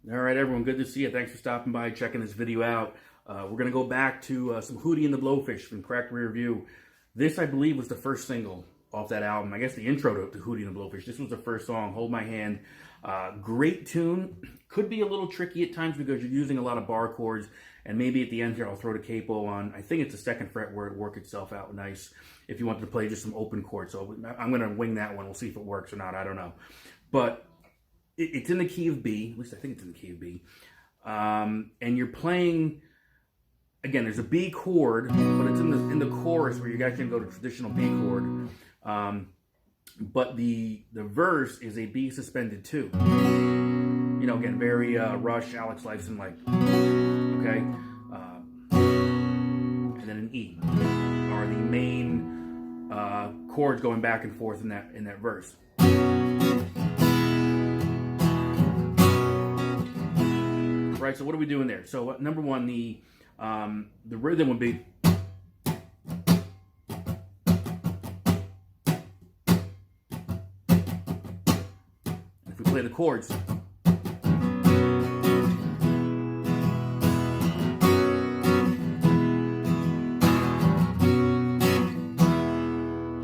All right, everyone, good to see you. Thanks for stopping by, checking this video out. We're going to go back to some Hootie and the Blowfish from Cracked Rear View. This, I believe, was the first single off that album. I guess the intro to Hootie and the Blowfish. This was the first song, Hold My Hand. Great tune. Could be a little tricky at times because you're using a lot of bar chords. And maybe at the end here, I'll throw the capo on. I think it's the second fret where it work itself out nice if you wanted to play just some open chords. So I'm going to wing that one. We'll see if it works or not. I don't know. But it's in the key of B. At least I think it's in the key of B. And you're playing, again, there's a B chord, but it's in the chorus where you're actually going to go to traditional B chord. But the verse is a B suspended 2. You know, again, very Rush, Alex Lifeson like. Okay? And then an E are the main chords going back and forth in that verse. Right, so what are we doing there? So number one, the rhythm would be. If we play the chords.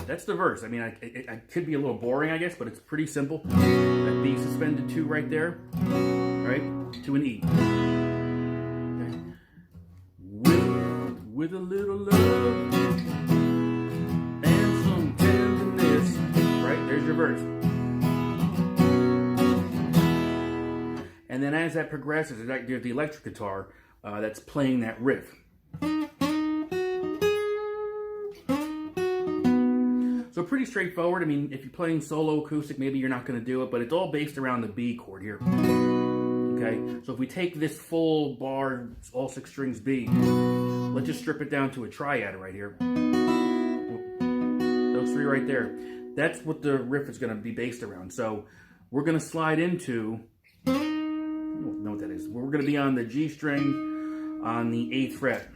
That's the verse. I mean, I could be a little boring, I guess, but it's pretty simple. That B suspended 2 right there, right? To an E. Okay. With a little love and some tenderness, right? There's your verse. And then as that progresses, there's the electric guitar that's playing that riff. So pretty straightforward. I mean, if you're playing solo acoustic, maybe you're not going to do it, but it's all based around the B chord here. Okay, so if we take this full bar, all 6 strings B, let's just strip it down to a triad right here. Those 3 right there. That's what the riff is going to be based around. So we're going to slide into, I don't know what that is. We're going to be on the G string on the 8th fret.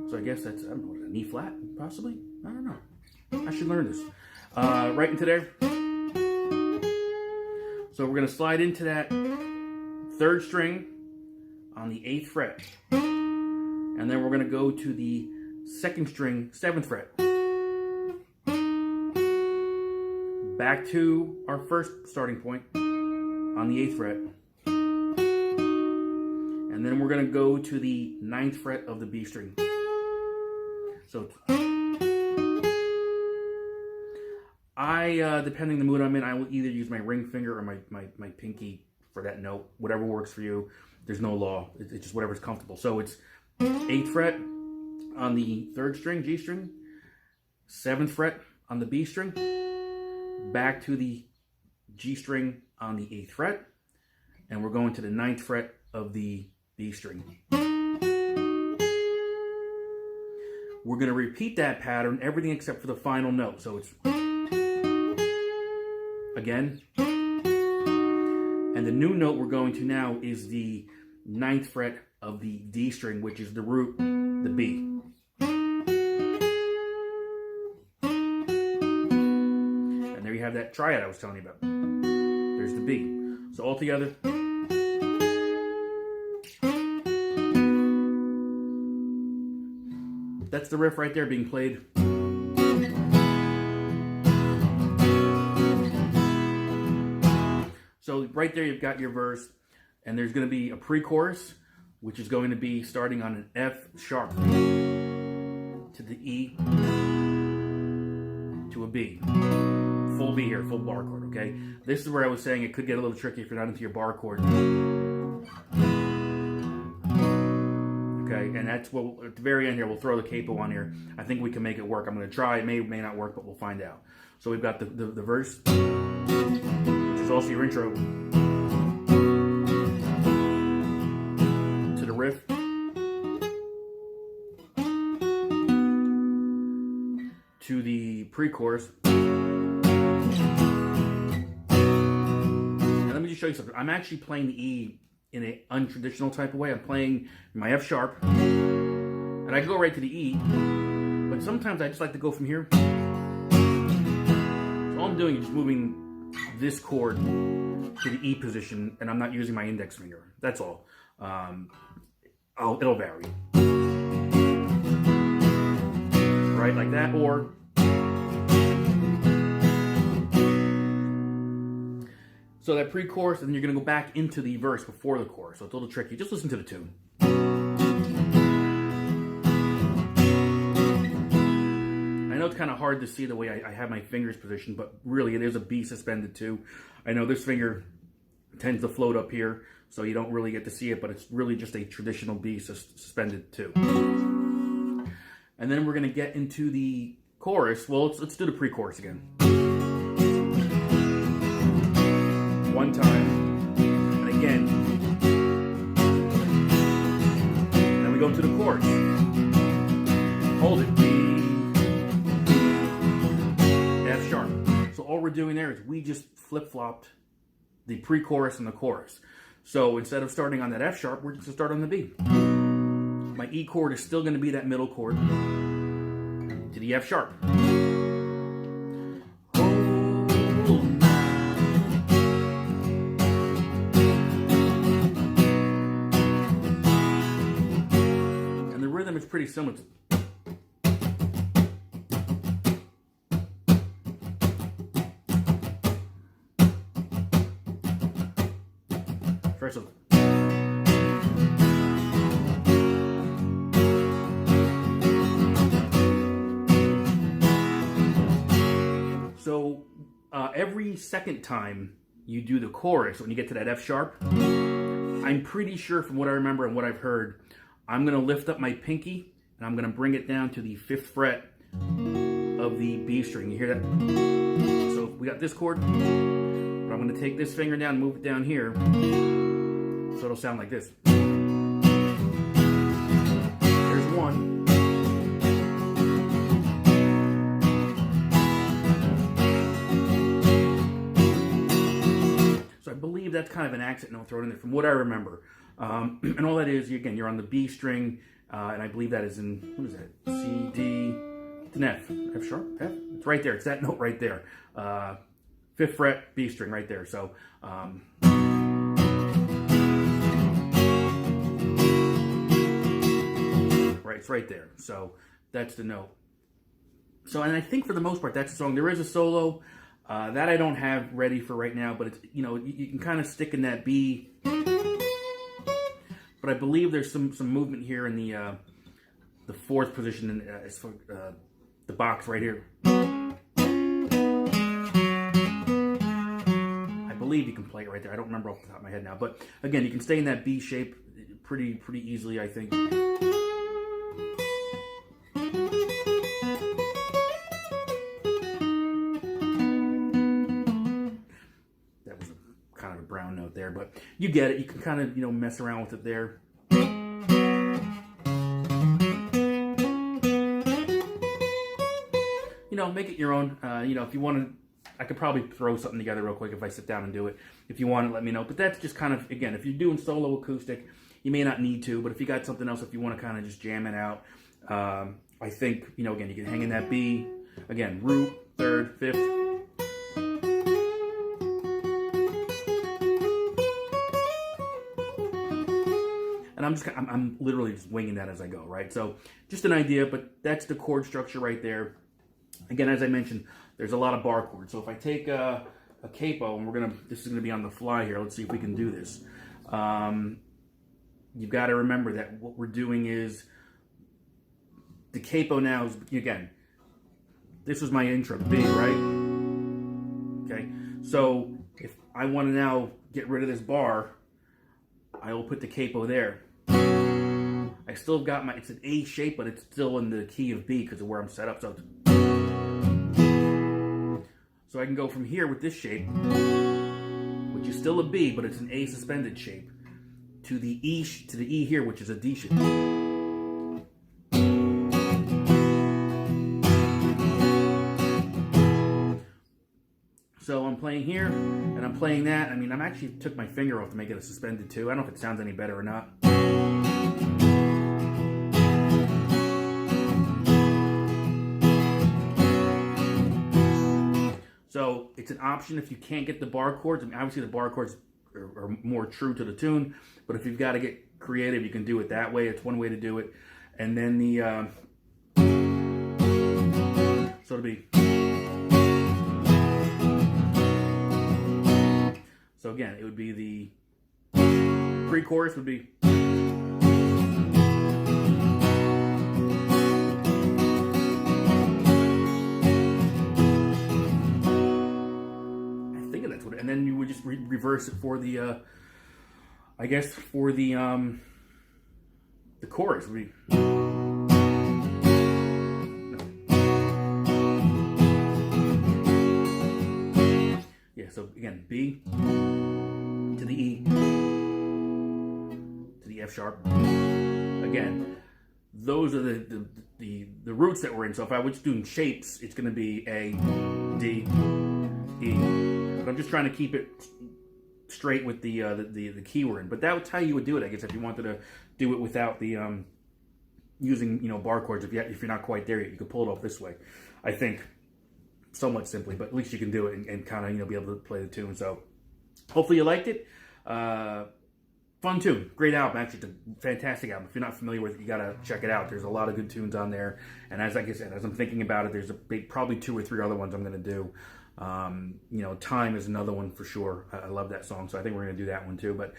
So I guess that's, I don't know, an E flat, possibly? I don't know. I should learn this. Right into there. So we're going to slide into that 3rd string on the 8th fret. And then we're going to go to the 2nd string, 7th fret. Back to our first starting point on the 8th fret. And then we're going to go to the 9th fret of the B string. So depending the mood I'm in, I will either use my ring finger or my pinky for that note. Whatever works for you. There's no law. It's just whatever's comfortable. So it's 8th fret on the 3rd string, G string. 7th fret on the B string. Back to the G string on the 8th fret. And we're going to the 9th fret of the B string. We're going to repeat that pattern, everything except for the final note. So it's, again. And the new note we're going to now is the 9th fret of the D string, which is the root, the B. And there you have that triad I was telling you about. There's the B. So all together. That's the riff right there being played. So right there you've got your verse, and there's going to be a pre-chorus, which is going to be starting on an F sharp to the E to a B. Full B here, full bar chord, okay? This is where I was saying it could get a little tricky if you're not into your bar chord. Okay, and that's what, at the very end here, we'll throw the capo on here. I think we can make it work. I'm going to try. It may not work, but we'll find out. So we've got the verse, which is also your intro to the riff. To the pre-chorus. And let me just show you something. I'm actually playing the E in an untraditional type of way. I'm playing my F sharp, and I can go right to the E, but sometimes I just like to go from here. So all I'm doing is just moving this chord to the E position, and I'm not using my index finger. That's all. It'll vary. Right, like that, or so that pre-chorus, and then you're going to go back into the verse before the chorus. So it's a little tricky. Just listen to the tune. I know it's kind of hard to see the way I have my fingers positioned, but really it is a B suspended too. I know this finger tends to float up here, so you don't really get to see it, but it's really just a traditional B suspended too. And then we're going to get into the chorus. Well, let's do the pre-chorus again. One time, and again. And then we go to the chorus. Hold it, B, F sharp. So all we're doing there is we just flip-flopped the pre-chorus and the chorus. So instead of starting on that F sharp, we're just going to start on the B. My E chord is still going to be that middle chord to the F sharp. And the rhythm is pretty similar to first of all. So every second time you do the chorus, when you get to that F sharp, I'm pretty sure from what I remember and what I've heard, I'm going to lift up my pinky and I'm going to bring it down to the 5th fret of the B string. You hear that? So we got this chord, but I'm going to take this finger down and move it down here, so it'll sound like this. There's one. I believe that's kind of an accent note thrown in there from what I remember. And all that is, again, you're on the B string, and I believe that is in, what is that? C, D, it's an F. F sharp? F? It's right there. It's that note right there. 5th fret, B string right there. So, right, it's right there. So that's the note. So, and I think for the most part, that's the song. There is a solo. That I don't have ready for right now, but it's, you know, you can kind of stick in that B. But I believe there's some movement here in the 4th position, in the box right here. I believe you can play it right there. I don't remember off the top of my head now, but again, you can stay in that B shape pretty easily, I think. Brown note there, but you get it. You can kind of, you know, mess around with it there. You know, make it your own. You know, if you want to, I could probably throw something together real quick if I sit down and do it. If you want to, let me know. But that's just kind of, again, if you're doing solo acoustic, you may not need to, but if you got something else, if you want to kind of just jam it out, I think, you know, again, you can hang in that B. Again, root, 3rd, 5th. And I'm literally just winging that as I go, right? So just an idea, but that's the chord structure right there. Again, as I mentioned, there's a lot of bar chords. So if I take a capo, and this is gonna be on the fly here. Let's see if we can do this. You've got to remember that what we're doing is the capo now is, again, this was my intro, B, right? Okay, so if I want to now get rid of this bar, I will put the capo there. I still got it's an A shape, but it's still in the key of B because of where I'm set up. So I can go from here with this shape, which is still a B, but it's an A suspended shape, to the E here, which is a D shape. So I'm playing here, and I'm playing that. I mean, I'm actually took my finger off to make it a suspended too. I don't know if it sounds any better or not. So it's an option if you can't get the bar chords. I mean, obviously the bar chords are more true to the tune, but if you've got to get creative, you can do it that way. It's one way to do it. And then the so it'll be, so again, it would be the pre-chorus would be, and then you would just reverse it for the, I guess for the chorus would be. Yeah, so again, B to the E to the F sharp. Again, those are the roots that we're in. So if I was doing shapes, it's going to be A, D, E. But I'm just trying to keep it straight with the key we're in. But that's how you would do it, I guess, if you wanted to do it without the using bar chords. If you're not quite there yet, you could pull it off this way. I think somewhat simply, but at least you can do it and kind of be able to play the tune. So hopefully you liked it. Fun tune, great album. Actually, it's a fantastic album. If you're not familiar with it, you gotta check it out. There's a lot of good tunes on there. And like I said, as I'm thinking about it, there's probably 2 or 3 other ones I'm gonna do. Time is another one for sure. I love that song, so I think we're gonna do that one too. But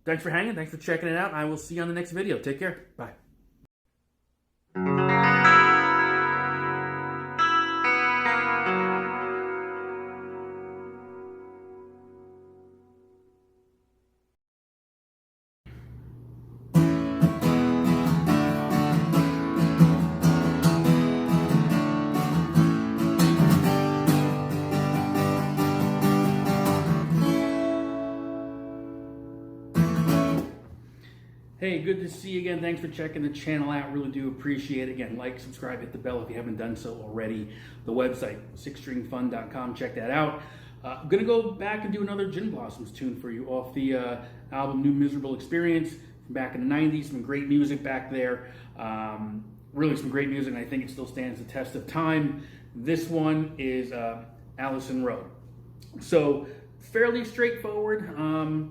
thanks for hanging. Thanks for checking it out. I will see you on the next video. Take care. Bye. Hey, good to see you again. Thanks for checking the channel out. Really do appreciate it. Again, like, subscribe, hit the bell if you haven't done so already. The website, sixstringfun.com. Check that out. I'm going to go back and do another Gin Blossoms tune for you off the album New Miserable Experience from back in the 90s. Some great music back there. Really some great music, and I think it still stands the test of time. This one is Allison Road. So, fairly straightforward,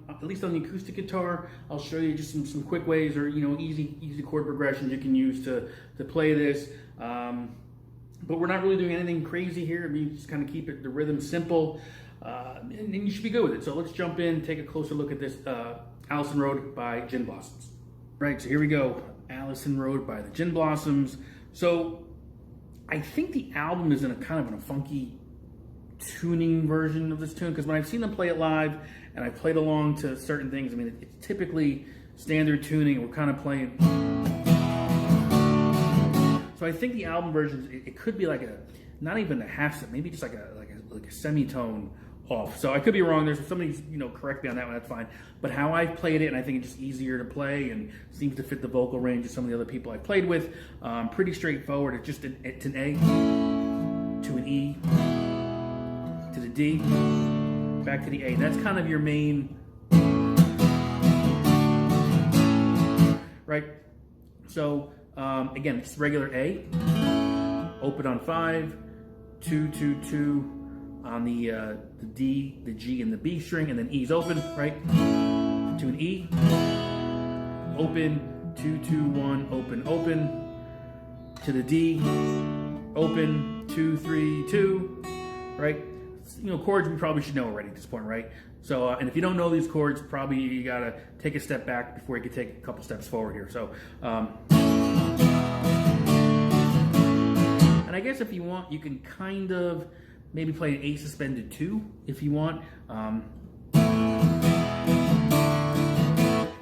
at least on the acoustic guitar. I'll show you just some quick ways, or easy chord progressions you can use to play this. But we're not really doing anything crazy here. I mean, just kind of keep the rhythm simple, and you should be good with it. So let's jump in, take a closer look at this Allison Road by Gin Blossoms. Right, so here we go. Allison Road by the Gin Blossoms. So I think the album is in a kind of a funky tuning version of this tune, because when I've seen them play it live and I played along to certain things, I mean, it's typically standard tuning. We're kind of playing. So I think the album version, it could be like not even a half step, maybe just like a semitone off. So I could be wrong. There's somebody correct me on that one. That's fine. But how I've played it, and I think it's just easier to play and seems to fit the vocal range of some of the other people I played with. Pretty straightforward. It's just it's an A to an E to the D, back to the A. That's kind of your main, right? So again, it's regular A, open on 5, 2, 2, 2 on the D, the G, and the B string, and then E's open, right? To an E, open, 2, 2, 1, open, open, to the D, open, 2, 3, 2, right? Chords we probably should know already at this point, right? So, and if you don't know these chords, probably you gotta take a step back before you can take a couple steps forward here. So, and I guess if you want, you can kind of maybe play an A suspended 2 if you want, and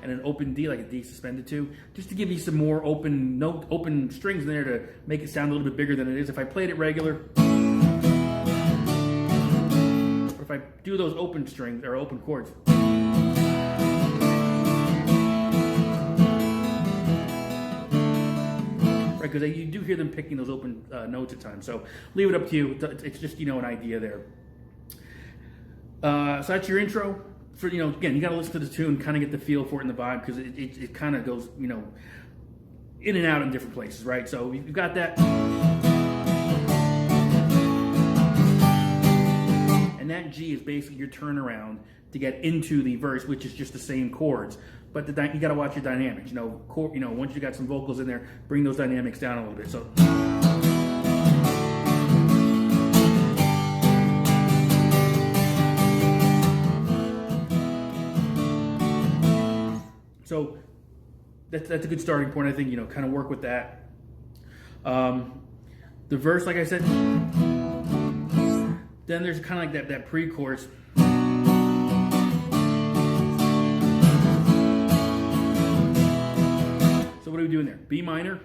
an open D, like a D suspended 2, just to give you some more open strings in there to make it sound a little bit bigger than it is. If I played it regular. If I do those open strings or open chords, right? Because you do hear them picking those open notes at times. So leave it up to you. It's just an idea there. So that's your intro. For again, you got to listen to the tune, kind of get the feel for it and the vibe, because it kind of goes in and out in different places, right? So you've got that. that G is basically your turnaround to get into the verse, which is just the same chords. But you got to watch your dynamics. Once you got some vocals in there, bring those dynamics down a little bit. So that's a good starting point. I think, kind of work with that. The verse, like I said, then there's kind of like that pre-chorus. So what are we doing there? B minor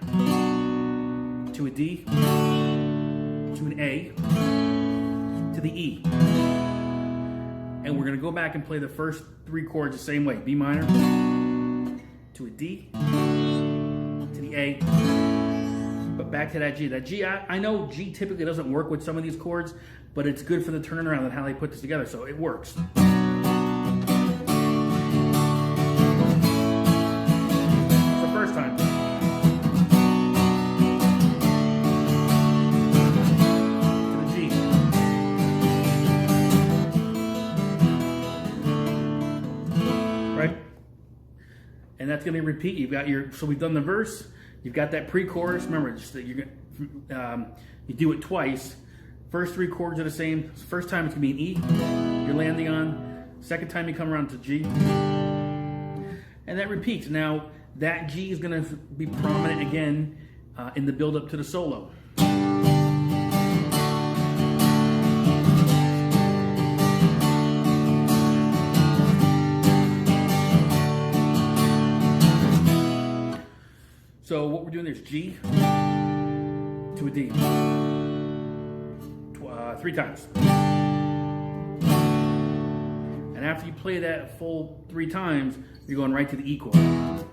to a D to an A to the E. And we're going to go back and play the first 3 chords the same way. B minor to a D to the A. But back to that G. That G, I know G typically doesn't work with some of these chords, but it's good for the turnaround and how they put this together, so it works. The first time. To the G. Right? And that's going to repeat. You've got so we've done the verse. You've got that pre-chorus. Remember, just that you do it twice. First 3 chords are the same. First time it's going to be an E you're landing on. Second time you come around to G. And that repeats. Now, that G is going to be prominent again in the build-up to the solo. So what we're doing there is G to a D 3 times. And after you play that full 3 times, you're going right to the E chord. And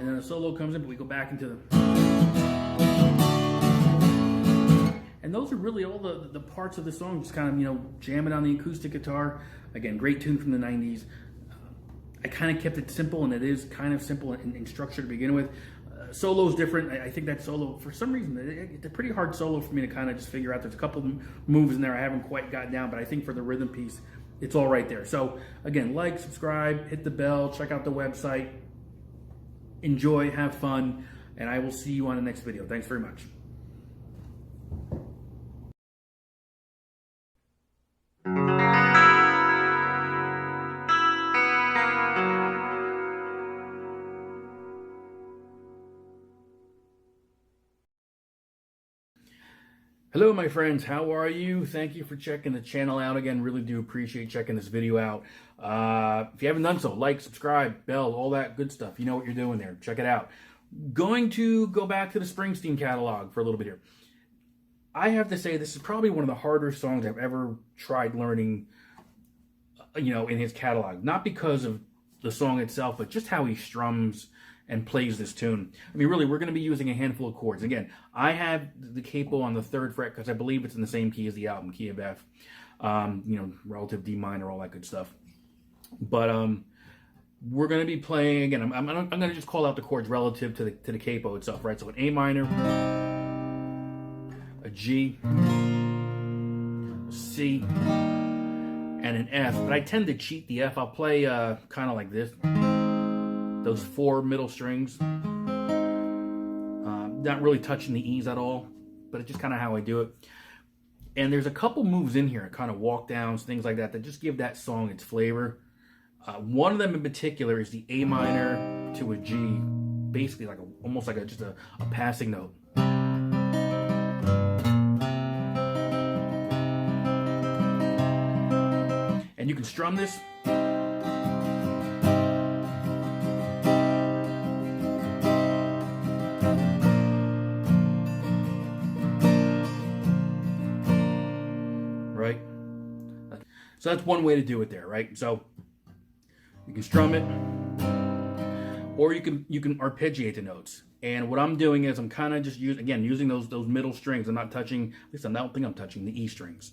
then the solo comes in, but we go back into the... And those are really all the parts of the song, just kind of, jamming on the acoustic guitar. Again, great tune from the 90s. I kind of kept it simple, and it is kind of simple in structure to begin with. Solo's different. I think that solo, for some reason, it's a pretty hard solo for me to kind of just figure out. There's a couple moves in there I haven't quite got down, but I think for the rhythm piece, it's all right there. So, again, like, subscribe, hit the bell, check out the website. Enjoy, have fun, and I will see you on the next video. Thanks very much. Hello, my friends. How are you? Thank you for checking the channel out again. Really do appreciate checking this video out. If you haven't done so, like, subscribe, bell, all that good stuff. You know what you're doing there. Check it out. Going to go back to the Springsteen catalog for a little bit here. I have to say this is probably one of the harder songs I've ever tried learning, in his catalog. Not because of the song itself, but just how he strums and plays this tune. I mean, really, we're going to be using a handful of chords. Again, I have the capo on the 3rd fret because I believe it's in the same key as the album, key of F. Relative D minor, all that good stuff. But we're going to be playing, again, I'm going to just call out the chords relative to the capo itself, right? So an A minor, a G, a C, and an F. But I tend to cheat the F. I'll play kind of like this. Those 4 middle strings. Not really touching the E's at all, but it's just kind of how I do it. And there's a couple moves in here, kind of walk downs, things like that just give that song its flavor. One of them in particular is the A minor to a G, basically like almost like just a passing note. And you can strum this. Right? So that's one way to do it there, right? So you can strum it, or you can arpeggiate the notes. And what I'm doing is I'm kind of just using those middle strings. I'm not touching, at least I don't think I'm touching the E strings.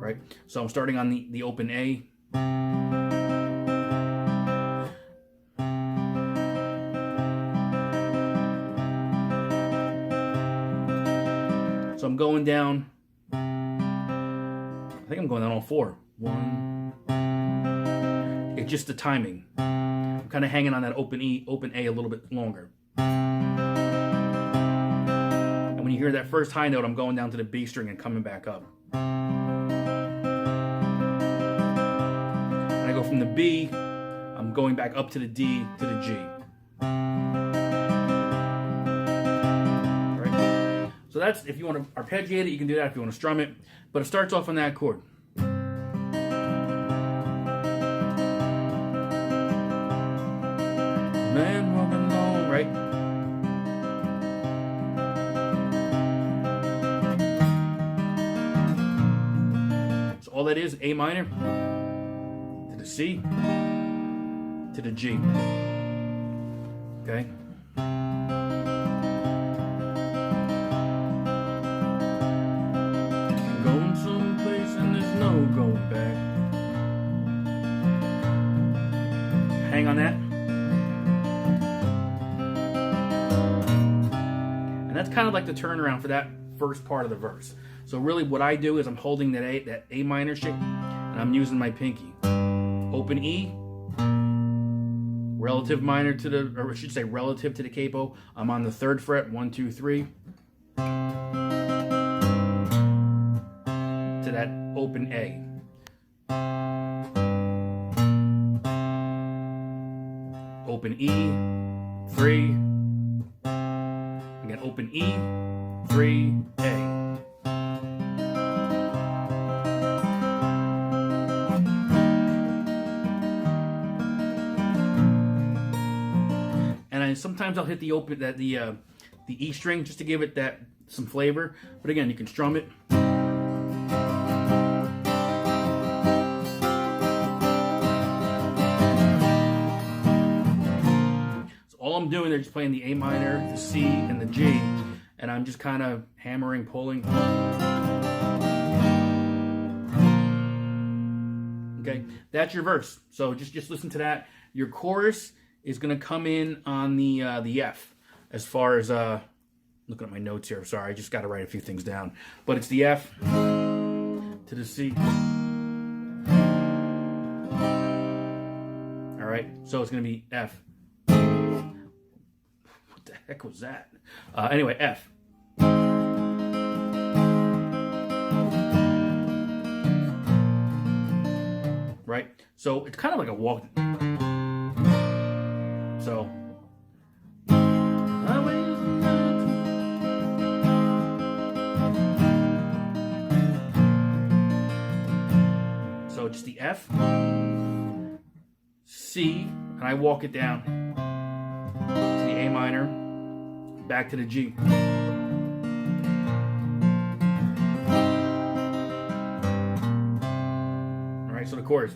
right? So I'm starting on the open A. So I'm going down, I think I'm going down all four. One. It's just the timing. I'm kind of hanging on that open E, open A a little bit longer. And when you hear that first high note, I'm going down to the B string and coming back up. And I go from the B, I'm going back up to the D to the G. Right? So that's, if you want to arpeggiate it, you can do that if you want to strum it. But it starts off on that chord. Man walking along, right? So all that is A minor to the C to the G. Okay? Going someplace and there's no going back. Hang on that. That's kind of like the turnaround for that first part of the verse. So really what I do is I'm holding that A minor shape and I'm using my pinky. Open E, relative minor to the, or I should say relative to the capo. I'm on the 3rd fret, 1, 2, 3. To that open A. Open E, 3. Again, open E, 3, A. And sometimes I'll hit the E string just to give it that some flavor. But again, you can strum it. All I'm doing, they're just playing the A minor, the C, and the G, and I'm just kind of hammering, pulling. Okay, that's your verse. So just listen to that. Your chorus is going to come in on the F. As far as looking at my notes here, sorry, I just got to write a few things down. But it's the F to the C. All right, so it's going to be F. The heck was that? Anyway, F. Right? So it's kind of like a walk. So. So just the F, C, and I walk it down to the A minor, back to the G. All right, so the chorus.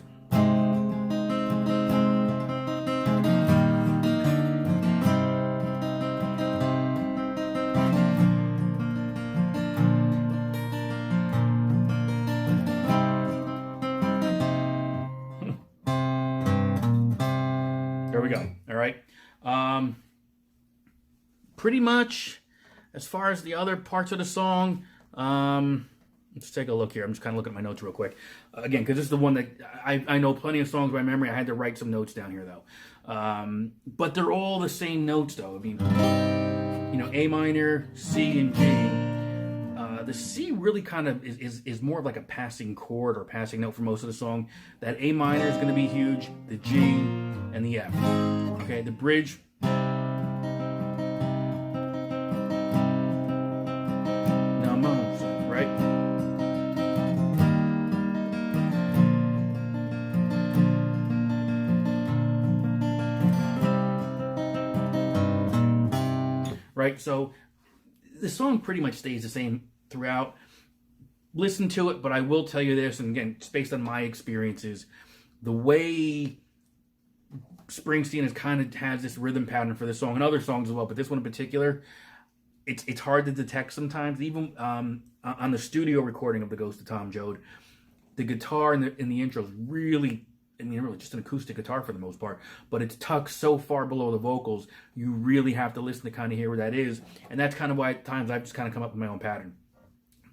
There we go. All right. Pretty much, as far as the other parts of the song, let's take a look here. I'm just kind of looking at my notes real quick. Again, because this is the one that I know plenty of songs by memory. I had to write some notes down here, though. But they're all the same notes, though. I mean, you know, A minor, C, and G. The C really kind of is more of like a passing chord or passing note for most of the song. That A minor is going to be huge, the G, and the F. Okay, the bridge. Now, right? Right, so the song pretty much stays the same throughout. Listen to it, but I will tell you this, and again, it's based on my experiences. The way Springsteen has this rhythm pattern for this song, and other songs as well, but this one in particular, it's hard to detect sometimes. Even on the studio recording of The Ghost of Tom Joad, The guitar in the intro is really, I mean, really just an acoustic guitar for the most part, but it's tucked so far below the vocals, you really have to listen to kind of hear where that is. And that's kind of why at times I've just kind of come up with my own pattern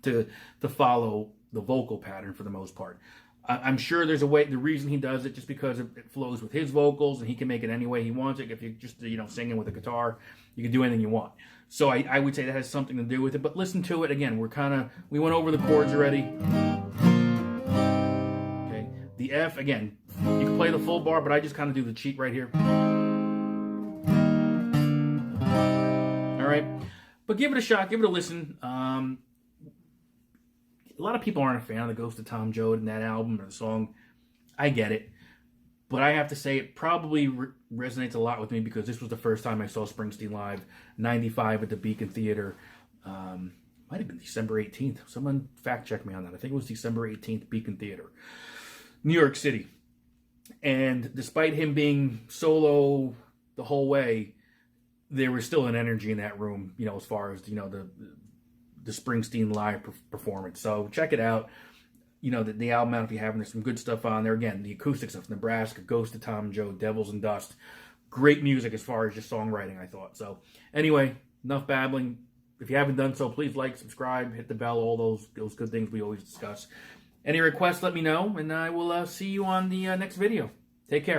to follow the vocal pattern for the most part. I'm sure there's a way, the reason he does it just because it flows with his vocals and he can make it any way he wants it. If you're just, singing with a guitar, you can do anything you want. So I would say that has something to do with it, but listen to it again. We went over the chords already. Okay. The F, again, you can play the full bar, but I just kind of do the cheat right here. All right. But give it a shot, give it a listen. A lot of people aren't a fan of the Ghost of Tom Joad in that album or the song. I get it. But I have to say it probably resonates a lot with me because this was the first time I saw Springsteen live, 95 at the Beacon Theater. Might have been December 18th. Someone fact check me on that. I think it was December 18th, Beacon Theater, New York City. And despite him being solo the whole way, there was still an energy in that room, as far as, the Springsteen live performance. So check it out. The album out if you haven't. There's some good stuff on there. Again, the acoustic stuff, Nebraska, Ghost of Tom Joad, Devils and Dust. Great music as far as just songwriting, I thought. So anyway, enough babbling. If you haven't done so, please like, subscribe, hit the bell, all those good things we always discuss. Any requests, let me know, and I will see you on the next video. Take care.